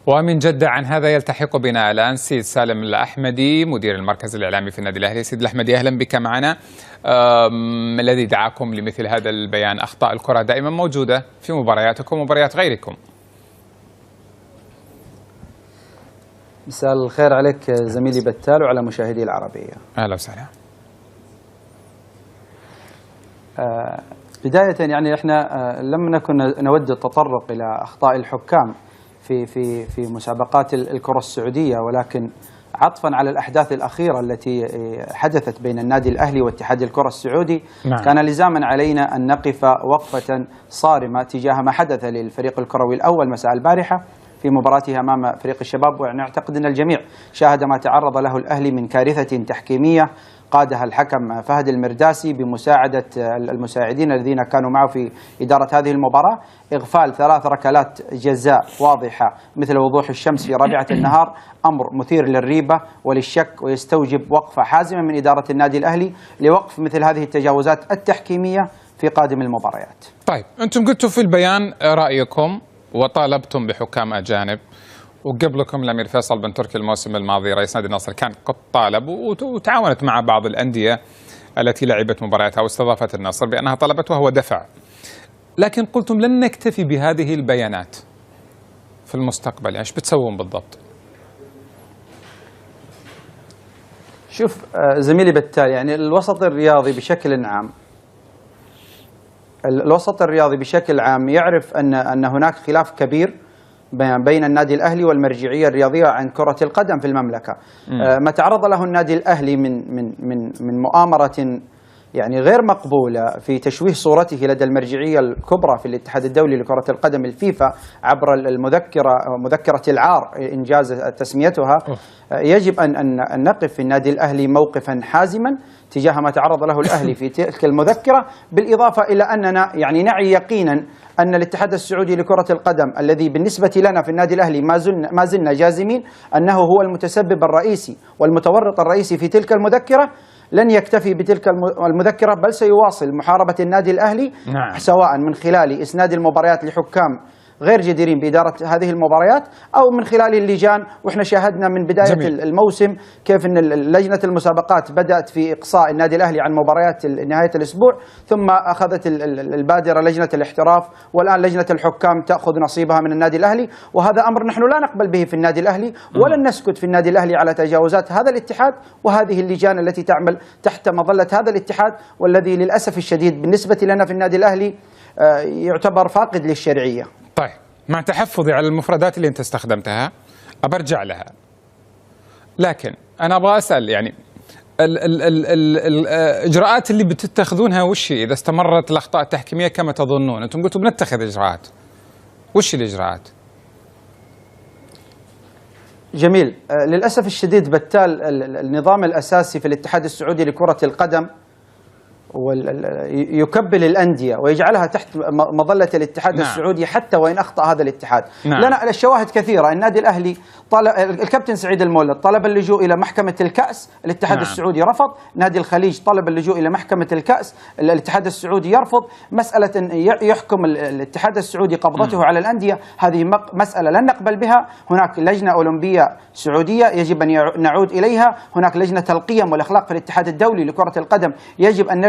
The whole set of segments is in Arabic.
ومن جدة عن هذا يلتحق بنا الآن سيد سالم الأحمدي مدير المركز الإعلامي في النادي الأهلي. سيد الأحمدي أهلا بك معنا. الذي دعاكم لمثل هذا البيان؟ أخطاء الكرة دائما موجودة في مبارياتكم ومباريات غيركم. مساء الخير عليك زميلي بتال وعلى مشاهدي العربية. أهلا وسهلا. بداية يعني احنا لم نكن نود التطرق إلى أخطاء الحكام في مسابقات الكرة السعودية، ولكن عطفا على الأحداث الأخيرة التي حدثت بين النادي الأهلي واتحاد الكرة السعودي، كان لزاما علينا أن نقف وقفة صارمة تجاه ما حدث للفريق الكروي الأول مساء البارحة في مباراته أمام فريق الشباب. ونعتقد أن الجميع شاهد ما تعرض له الأهلي من كارثة تحكيمية قادها الحكم فهد المرداسي بمساعدة المساعدين الذين كانوا معه في إدارة هذه المباراة. إغفال 3 ركلات جزاء واضحة مثل وضوح الشمس في رابعة النهار أمر مثير للريبة وللشك، ويستوجب وقفة حازمة من إدارة النادي الأهلي لوقف مثل هذه التجاوزات التحكيمية في قادم المباريات. طيب، أنتم قلتوا في البيان رأيكم وطالبتم بحكام أجانب، وقبلكم الأمير فيصل بن تركي الموسم الماضي رئيس نادي النصر كان قد طالب وتعاونت مع بعض الأندية التي لعبت مبارياتها واستضافت النصر بأنها طلبت وهو دفع، لكن قلتم لن نكتفي بهذه البيانات في المستقبل. ايش بتسوون بالضبط؟ شوف زميلي بتال، يعني الوسط الرياضي بشكل عام يعرف أن هناك خلاف كبير بين النادي الأهلي والمرجعية الرياضية عن كرة القدم في المملكة. ما تعرض له النادي الأهلي من مؤامرة يعني غير مقبولة في تشويه صورته لدى المرجعية الكبرى في الاتحاد الدولي لكرة القدم الفيفا عبر مذكرة العار إنجاز تسميتها. يجب أن نقف في النادي الأهلي موقفا حازما تجاه ما تعرض له الأهلي في تلك المذكرة، بالإضافة إلى أننا يعني نعي يقينا أن الاتحاد السعودي لكرة القدم الذي بالنسبة لنا في النادي الأهلي ما زلنا جازمين أنه هو المتسبب الرئيسي والمتورط الرئيسي في تلك المذكرة، لن يكتفي بتلك المذكرة بل سيواصل محاربة النادي الأهلي سواء من خلال إسناد المباريات لحكام غير جديرين بإدارة هذه المباريات أو من خلال اللجان. وإحنا شاهدنا من بداية الموسم كيف أن لجنة المسابقات بدأت في إقصاء النادي الأهلي عن مباريات نهاية الأسبوع، ثم أخذت البادرة لجنة الاحتراف، والآن لجنة الحكام تأخذ نصيبها من النادي الأهلي. وهذا أمر نحن لا نقبل به في النادي الأهلي، ولن نسكت في النادي الأهلي على تجاوزات هذا الاتحاد وهذه اللجان التي تعمل تحت مظلة هذا الاتحاد، والذي للأسف الشديد بالنسبة لنا في النادي الأهلي يعتبر فاقد للشرعية. طيب، مع تحفظي على المفردات اللي انت استخدمتها أبرجع لها، لكن أنا أبغى أسأل يعني الإجراءات اللي بتتخذونها وش إذا استمرت الأخطاء التحكيمية كما تظنون؟ أنتم قلتوا بنتخذ إجراءات، وش الإجراءات؟ جميل. للأسف الشديد بتال النظام الأساسي في الاتحاد السعودي لكرة القدم يكبل الأندية ويجعلها تحت مظلة الاتحاد السعودي حتى وإن أخطأ هذا الاتحاد. لنا الشواهد كثيرة. النادي الأهلي الكابتن سعيد المولد طلب اللجوء إلى محكمة الكأس، الاتحاد السعودي رفض. نادي الخليج طلب اللجوء إلى محكمة الكأس، الاتحاد السعودي يرفض. مسألة يحكم الاتحاد السعودي قبضته على الأندية، هذه مسألة لن نقبل بها. هناك لجنة أولمبية سعودية يجب أن نعود إليها، هناك لجنة القيم والأخلاق في الاتحاد الدولي لكرة القدم يجب أن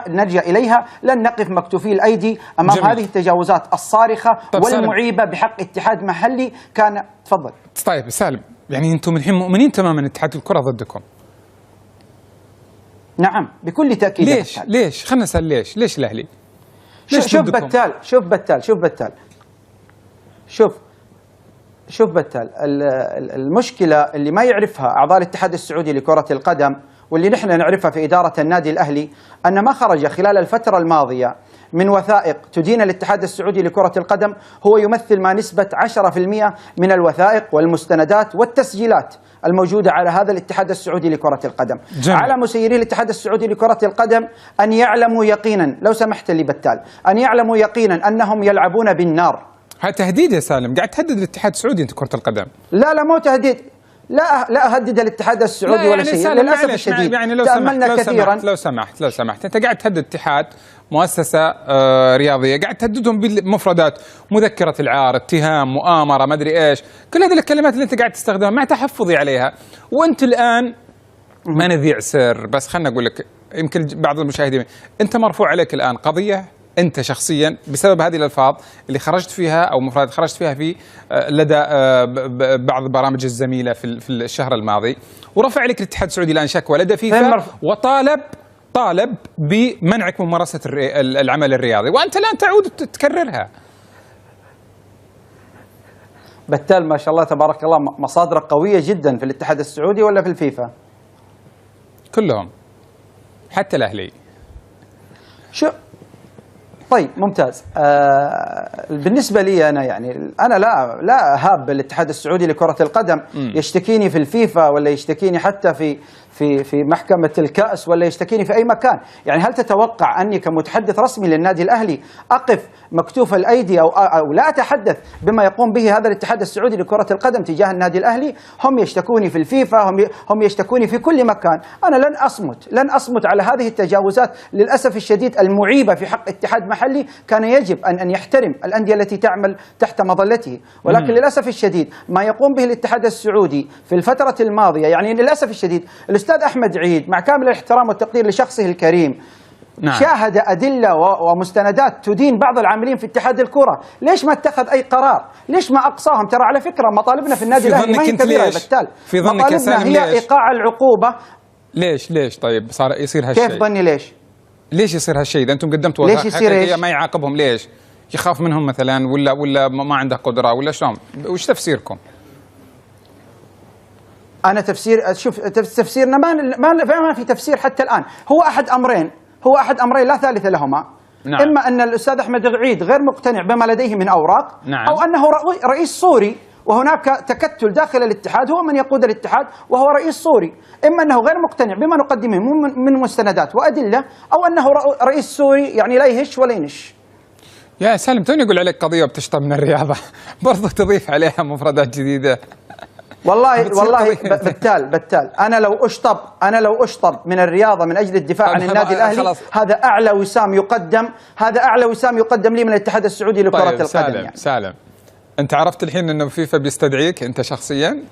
نلجأ إليها. لن نقف مكتوفي الأيدي أمام هذه التجاوزات الصارخة والمعيبة بحق اتحاد محلي كان. تفضل. طيب سالم، يعني أنتم الحين مؤمنين تماما اتحاد الكرة ضدكم؟ نعم بكل تأكيد. ليش؟ خلنا نسأل ليش الأهلي؟ شوف بتال المشكلة اللي ما يعرفها أعضاء الاتحاد السعودي لكرة القدم واللي نحن نعرفها في إدارة النادي الأهلي، أن ما خرج خلال الفترة الماضية من وثائق تدين الاتحاد السعودي لكرة القدم هو يمثل ما نسبة 10% من الوثائق والمستندات والتسجيلات الموجودة على هذا الاتحاد السعودي لكرة القدم. على مسيري الاتحاد السعودي لكرة القدم أن يعلموا يقينا، لو سمحت لي بتال، أن يعلموا يقينا أنهم يلعبون بالنار. هذا تهديد يا سالم، قاعد تهدد الاتحاد السعودي انت كرة القدم. لا مو تهديد، لا أهدد الاتحاد السعودي ولا شيء. للأسف الشديد يعني لو سمحت لو سمحت انت قاعد تهدد الاتحاد مؤسسة رياضية قاعد تهددهم بالمفردات، مذكرة العار، اتهام، مؤامرة، ما أدري إيش، كل هذه الكلمات اللي أنت قاعد تستخدمها مع تحفظي عليها. وأنت الآن ما نذيع سر، بس خلنا أقول لك يمكن بعض المشاهدين، أنت مرفوع عليك الآن قضية أنت شخصيا بسبب هذه الألفاظ اللي خرجت فيها أو مفردات خرجت فيها في لدى بعض البرامج الزميلة في الشهر الماضي، ورفع عليك الاتحاد السعودي الآن شكوى لدى فيفا طالب بمنعك من ممارسة العمل الرياضي، وأنت الآن تعود تكررها. بتال ما شاء الله تبارك الله مصادرك قوية جدا في الاتحاد السعودي ولا في الفيفا؟ كلهم حتى الأهلي. شو طيب ممتاز. بالنسبة لي أنا يعني أنا لا أهاب الاتحاد السعودي لكرة القدم يشتكيني في الفيفا ولا يشتكيني حتى في محكمة الكأس ولا يشتكيني في أي مكان. يعني هل تتوقع أني كمتحدث رسمي للنادي الأهلي أقف مكتوف الأيدي أو لا أتحدث بما يقوم به هذا الاتحاد السعودي لكرة القدم تجاه النادي الأهلي؟ هم يشتكوني في الفيفا، هم يشتكوني في كل مكان. أنا لن أصمت على هذه التجاوزات للأسف الشديد المعيبة في حق اتحاد محلي كان يجب أن يحترم الأندية التي تعمل تحت مظلته. ولكن للأسف الشديد ما يقوم به الاتحاد السعودي في الفترة الماضية، يعني للأسف الشديد الأستاذ أحمد عيد مع كامل الاحترام والتقدير لشخصه الكريم شاهد أدلة ومستندات تدين بعض العاملين في اتحاد الكرة. ليش ما اتخذ أي قرار؟ ليش ما أقصاهم؟ ترى على فكرة مطالبنا في النادي الأهلي ما هي كبيرة يا بتال، مطالبنا هي إيقاع العقوبة. ليش طيب صار يصير هالشيء؟ كيف ظني ليش يصير هالشيء إذا أنتم قدمتوا ليش يصير حقيقية ما يعاقبهم؟ ليش يخاف منهم مثلا ولا ما عنده قدرة ولا شلون؟ وش تفسيركم؟ أنا تفسيرنا ما في تفسير حتى الآن. هو أحد أمرين لا ثالث لهما. نعم. إما أن الأستاذ أحمد عيد غير مقتنع بما لديه من أوراق. نعم. أو أنه رئيس صوري وهناك تكتل داخل الاتحاد، هو من يقود الاتحاد وهو رئيس صوري. إما أنه غير مقتنع بما نقدمه من مستندات وأدلة، أو أنه رئيس صوري يعني لا يهش ولا ينش. يا سالم توني أقول عليك قضية بتشطب من الرياضة برضو تضيف عليها مفردات جديدة. والله بتال أنا لو أشطب من الرياضة من أجل الدفاع عن النادي الأهلي، هذا أعلى وسام يقدم لي من الاتحاد السعودي لكرة القدم. سالم يعني. سالم أنت عرفت الحين أنه فيفا بيستدعيك أنت شخصيا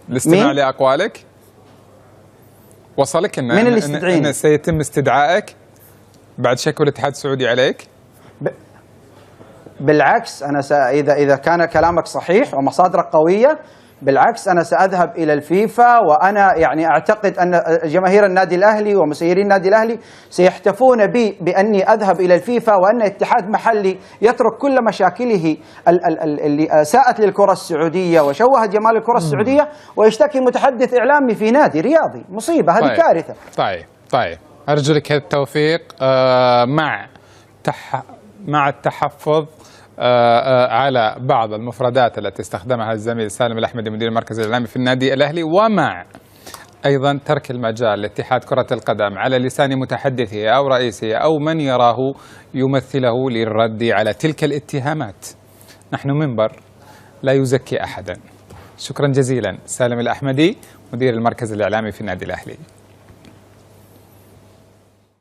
لاستماع لأقوالك؟ وصلك أن سيتم استدعائك بعد شكوى الاتحاد السعودي عليك؟ بالعكس أنا إذا كان كلامك صحيح ومصادرك قوية، بالعكس أنا سأذهب إلى الفيفا، وأنا يعني أعتقد أن جماهير النادي الأهلي ومسيرين النادي الأهلي سيحتفون بي بأني أذهب إلى الفيفا، وأن اتحاد محلي يترك كل مشاكله اللي ساءت للكرة السعودية وشوهت جمال الكرة السعودية ويشتكي متحدث إعلامي في نادي رياضي. مصيبة، هذه كارثة. طيب أرجو لك التوفيق مع التحفظ على بعض المفردات التي استخدمها الزميل سالم الأحمدي مدير المركز الإعلامي في النادي الأهلي، ومع أيضا ترك المجال لاتحاد كرة القدم على لسان متحدثه أو رئيسه أو من يراه يمثله للرد على تلك الاتهامات. نحن منبر لا يزكي أحدا. شكرا جزيلا سالم الأحمدي مدير المركز الإعلامي في النادي الأهلي.